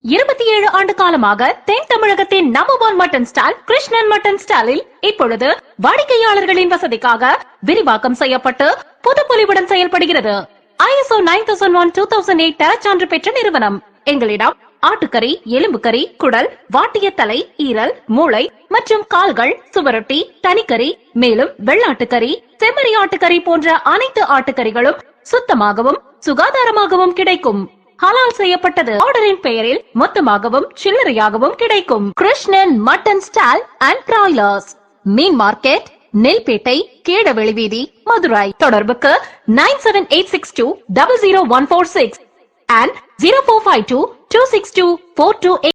27 ஆண்டு காலமாக தென் தமிழகத்தின் number 1 mutton stall Krishnan mutton ஸ்டாலில் இப்பொழுது வாடிக்கையாளர்களின் வசதிக்காக விரிவாக்கம் செய்யப்பட்டு புதுப்பொலிவுடன் செயல்படுகிறது. ISO 9001:2008 தரச்சான்று பெற்ற நிறுவனம். எங்களிடம் ஆட்டுக்கறி, எலும்புக்கறி, குடல், வாட்டிய தலை, ஈரல், மூளை மற்றும் கால்கள், சுவரொட்டி, தனிக்கறி, மேலும் வெள்ளாட்டுக்கறி, செம்மறி ஆட்டுக்கறி போன்ற அனைத்து ஆட்டுக்கறிகளும் சுத்தமாகவும் சுகாதாரமாகவும் கிடைக்கும். ஹலால் செய்யப்பட்டது. ஆர்டரின் பெயரில் மொத்தமாகவும் சில்லறையாகவும் கிடைக்கும். Krishnan mutton stall and broilers, மீன் மார்க்கெட், நெல்பேட்டை, கீழவெளி வீதி, மதுரை. தொடர்புக்கு 9786200146 and 0452262428.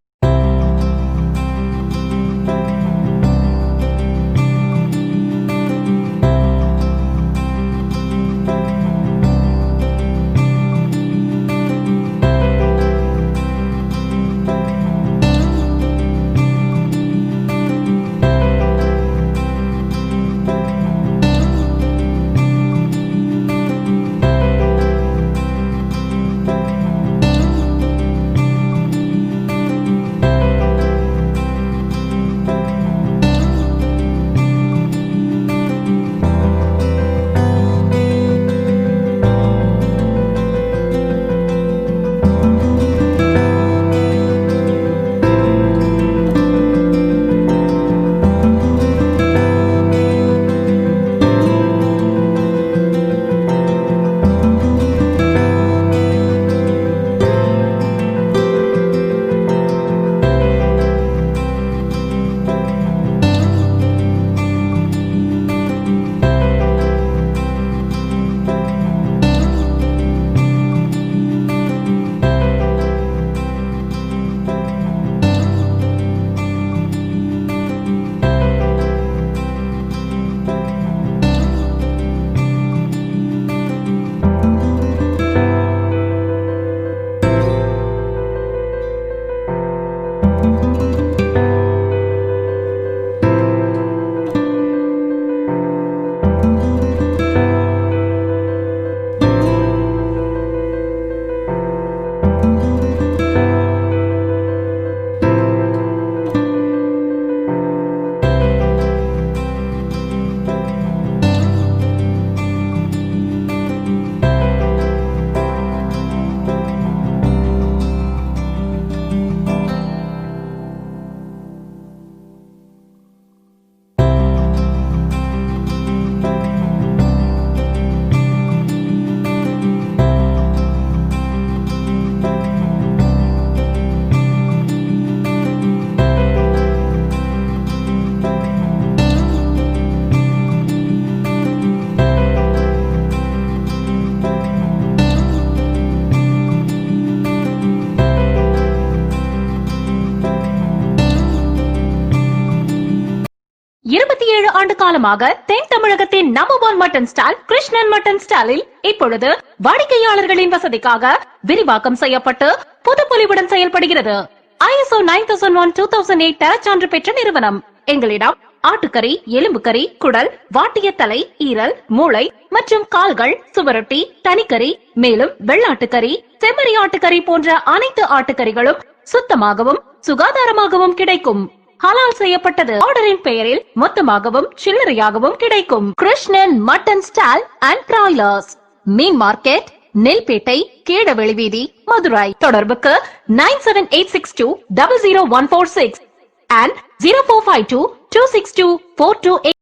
ஆண்டு காலமாக தென் தமிழகத்தின் number 1 mutton stall Krishnan mutton ஸ்டாலில் இப்பொழுது வாடிக்கையாளர்களின் வசதிக்காக விரிவாக்கம் செய்யப்பட்டு புதுப்பொலிவுடன் செயல்படுகிறது. ISO 9001:2008 தரச்சான்று பெற்ற நிறுவனம். எங்களிடம் ஆட்டுக்கறி, எலும்புக்கறி, குடல், வாட்டிய தலை, ஈரல், மூளை மற்றும் கால்கள், சுவரொட்டி, தனிக்கறி, மேலும் வெள்ளாட்டுக்கறி, செம்மறி ஆட்டுக்கறி போன்ற அனைத்து ஆட்டுக்கறிகளும் சுத்தமாகவும் சுகாதாரமாகவும் கிடைக்கும். ஹலால் செய்யப்பட்டது. ஆர்டரின் பெயரில் மொத்தமாகவும் சில்லறையாகவும் கிடைக்கும். Krishnan mutton stall and broilers, மீன் மார்க்கெட், நெல்பேட்டை, கீழவெளி வீதி, மதுரை. தொடர்புக்கு 9786200146 and 0452262428.